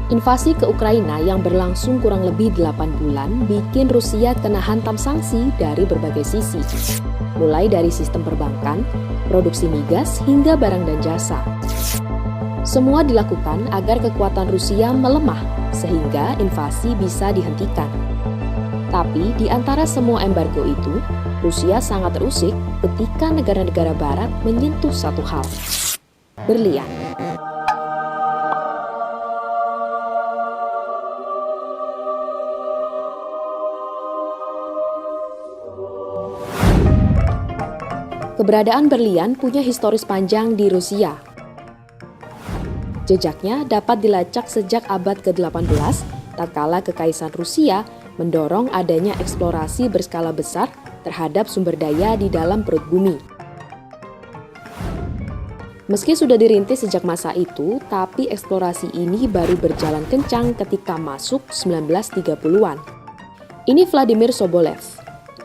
Invasi ke Ukraina yang berlangsung kurang lebih 8 bulan bikin Rusia kena hantam sanksi dari berbagai sisi, mulai dari sistem perbankan, produksi migas, hingga barang dan jasa. Semua dilakukan agar kekuatan Rusia melemah, sehingga invasi bisa dihentikan. Tapi di antara semua embargo itu, Rusia sangat terusik ketika negara-negara barat menyentuh satu hal, berlian. Keberadaan berlian punya historis panjang di Rusia. Jejaknya dapat dilacak sejak abad ke-18, tatkala Kekaisaran Rusia mendorong adanya eksplorasi berskala besar terhadap sumber daya di dalam perut bumi. Meski sudah dirintis sejak masa itu, tapi eksplorasi ini baru berjalan kencang ketika masuk 1930-an. Ini Vladimir Sobolev.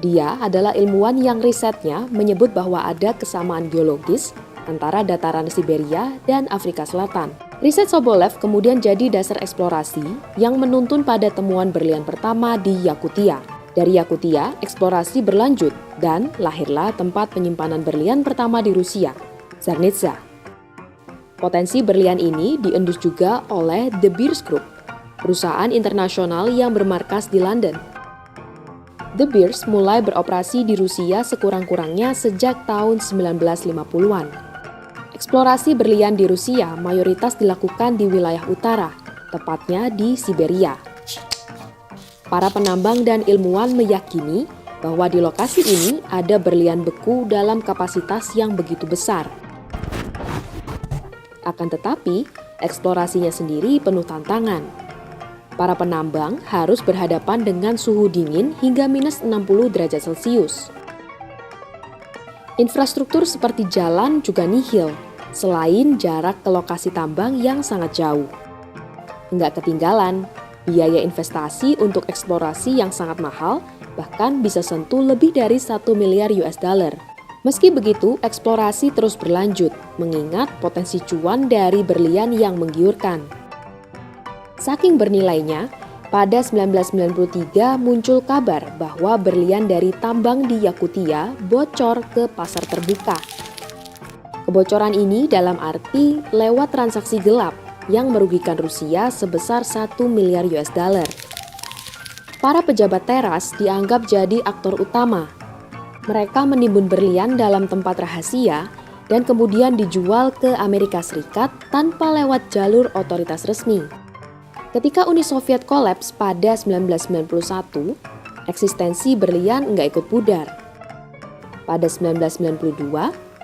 Dia adalah ilmuwan yang risetnya menyebut bahwa ada kesamaan geologis antara dataran Siberia dan Afrika Selatan. Riset Sobolev kemudian jadi dasar eksplorasi yang menuntun pada temuan berlian pertama di Yakutia. Dari Yakutia, eksplorasi berlanjut dan lahirlah tempat penyimpanan berlian pertama di Rusia, Zarnitsa. Potensi berlian ini diendus juga oleh The Beers Group, perusahaan internasional yang bermarkas di London. The Beers mulai beroperasi di Rusia sekurang-kurangnya sejak tahun 1950-an. Eksplorasi berlian di Rusia mayoritas dilakukan di wilayah utara, tepatnya di Siberia. Para penambang dan ilmuwan meyakini bahwa di lokasi ini ada berlian beku dalam kapasitas yang begitu besar. Akan tetapi, eksplorasinya sendiri penuh tantangan. Para penambang harus berhadapan dengan suhu dingin hingga minus 60 derajat Celcius. Infrastruktur seperti jalan juga nihil, selain jarak ke lokasi tambang yang sangat jauh. Nggak ketinggalan, biaya investasi untuk eksplorasi yang sangat mahal, bahkan bisa sentuh lebih dari 1 miliar US dollar. Meski begitu, eksplorasi terus berlanjut, mengingat potensi cuan dari berlian yang menggiurkan. Saking bernilainya, pada 1993 muncul kabar bahwa berlian dari tambang di Yakutia bocor ke pasar terbuka. Kebocoran ini dalam arti lewat transaksi gelap yang merugikan Rusia sebesar 1 miliar US dollar. Para pejabat teras dianggap jadi aktor utama. Mereka menimbun berlian dalam tempat rahasia dan kemudian dijual ke Amerika Serikat tanpa lewat jalur otoritas resmi. Ketika Uni Soviet kolaps pada 1991, eksistensi berlian nggak ikut pudar. Pada 1992,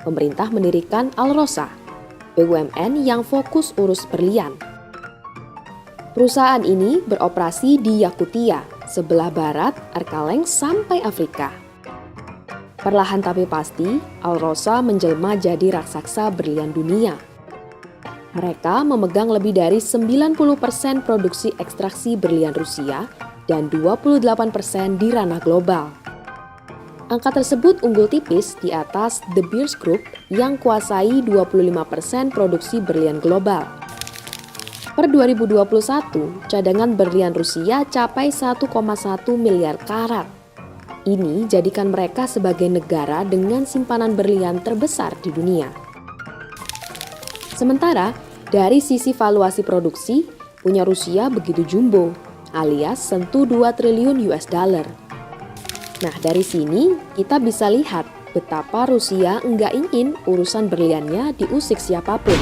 pemerintah mendirikan Alrosa, BUMN yang fokus urus berlian. Perusahaan ini beroperasi di Yakutia, sebelah barat Arkhangelsk sampai Afrika. Perlahan tapi pasti, Alrosa menjelma jadi raksasa berlian dunia. Mereka memegang lebih dari 90% produksi ekstraksi berlian Rusia dan 28% di ranah global. Angka tersebut unggul tipis di atas The Beers Group yang kuasai 25% produksi berlian global. Per 2021, cadangan berlian Rusia capai 1,1 miliar karat. Ini jadikan mereka sebagai negara dengan simpanan berlian terbesar di dunia. Sementara, dari sisi valuasi produksi, punya Rusia begitu jumbo, alias sentuh 2 triliun US dollar. Nah, dari sini kita bisa lihat betapa Rusia nggak ingin urusan berliannya diusik siapapun.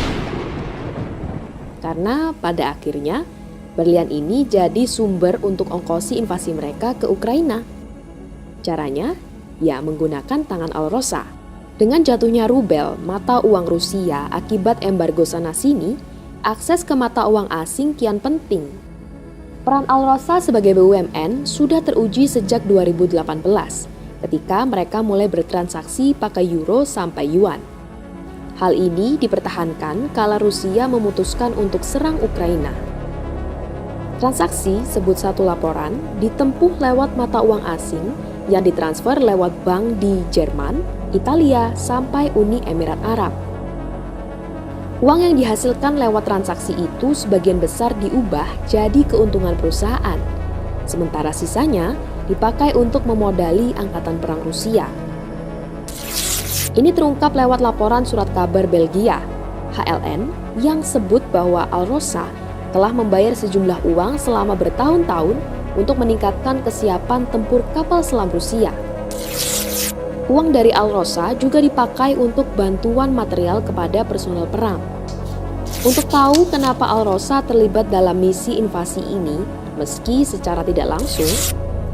Karena pada akhirnya, berlian ini jadi sumber untuk ongkosi invasi mereka ke Ukraina. Caranya, ya menggunakan tangan Alrosa. Dengan jatuhnya rubel, mata uang Rusia akibat embargo sana-sini, akses ke mata uang asing kian penting. Peran Alrosa sebagai BUMN sudah teruji sejak 2018, ketika mereka mulai bertransaksi pakai euro sampai yuan. Hal ini dipertahankan kala Rusia memutuskan untuk serang Ukraina. Transaksi sebut satu laporan ditempuh lewat mata uang asing yang ditransfer lewat bank di Jerman, Italia, sampai Uni Emirat Arab. Uang yang dihasilkan lewat transaksi itu sebagian besar diubah jadi keuntungan perusahaan, sementara sisanya dipakai untuk memodali angkatan perang Rusia. Ini terungkap lewat laporan surat kabar Belgia, HLN, yang sebut bahwa Alrosa telah membayar sejumlah uang selama bertahun-tahun untuk meningkatkan kesiapan tempur kapal selam Rusia. Uang dari Alrosa juga dipakai untuk bantuan material kepada personel perang. Untuk tahu kenapa Alrosa terlibat dalam misi invasi ini, meski secara tidak langsung,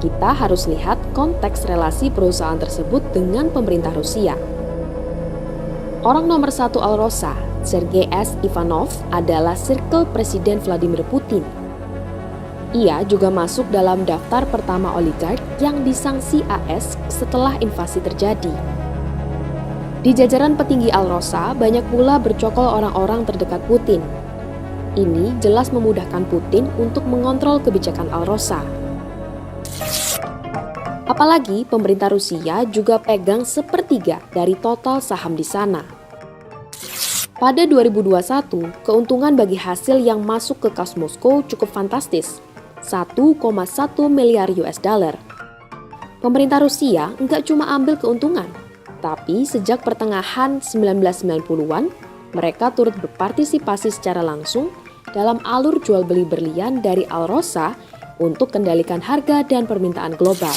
kita harus lihat konteks relasi perusahaan tersebut dengan pemerintah Rusia. Orang nomor satu Alrosa, Sergei S. Ivanov, adalah sirkel Presiden Vladimir Putin. Ia juga masuk dalam daftar pertama oligark yang disanksi AS setelah invasi terjadi. Di jajaran petinggi Alrosa, banyak pula bercokol orang-orang terdekat Putin. Ini jelas memudahkan Putin untuk mengontrol kebijakan Alrosa. Apalagi pemerintah Rusia juga pegang sepertiga dari total saham di sana. Pada 2021, keuntungan bagi hasil yang masuk ke kas Moskow cukup fantastis, 1,1 miliar US dollar. Pemerintah Rusia nggak cuma ambil keuntungan, tapi sejak pertengahan 1990-an, mereka turut berpartisipasi secara langsung dalam alur jual beli berlian dari Alrosa untuk kendalikan harga dan permintaan global.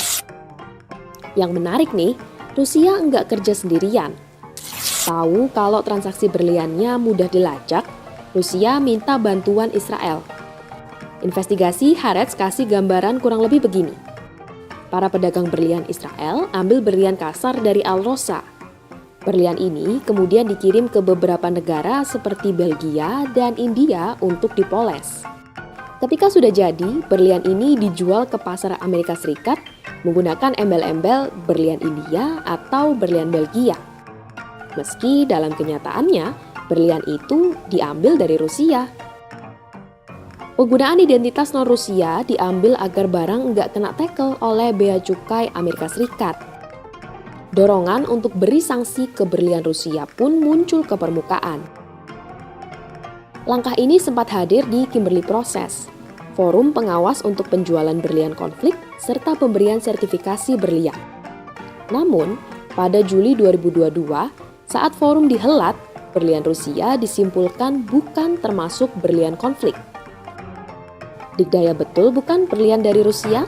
Yang menarik nih, Rusia nggak kerja sendirian. Tahu kalau transaksi berliannya mudah dilacak, Rusia minta bantuan Israel. Investigasi Haaretz kasih gambaran kurang lebih begini. Para pedagang berlian Israel ambil berlian kasar dari Alrosa. Berlian ini kemudian dikirim ke beberapa negara seperti Belgia dan India untuk dipoles. Ketika sudah jadi, berlian ini dijual ke pasar Amerika Serikat menggunakan embel-embel berlian India atau berlian Belgia. Meski dalam kenyataannya, berlian itu diambil dari Rusia. Penggunaan identitas non-Rusia diambil agar barang nggak kena tackle oleh bea cukai Amerika Serikat. Dorongan untuk beri sanksi ke berlian Rusia pun muncul ke permukaan. Langkah ini sempat hadir di Kimberley Process, forum pengawas untuk penjualan berlian konflik serta pemberian sertifikasi berlian. Namun, pada Juli 2022, saat forum dihelat, berlian Rusia disimpulkan bukan termasuk berlian konflik. Dikdaya betul bukan berlian dari Rusia?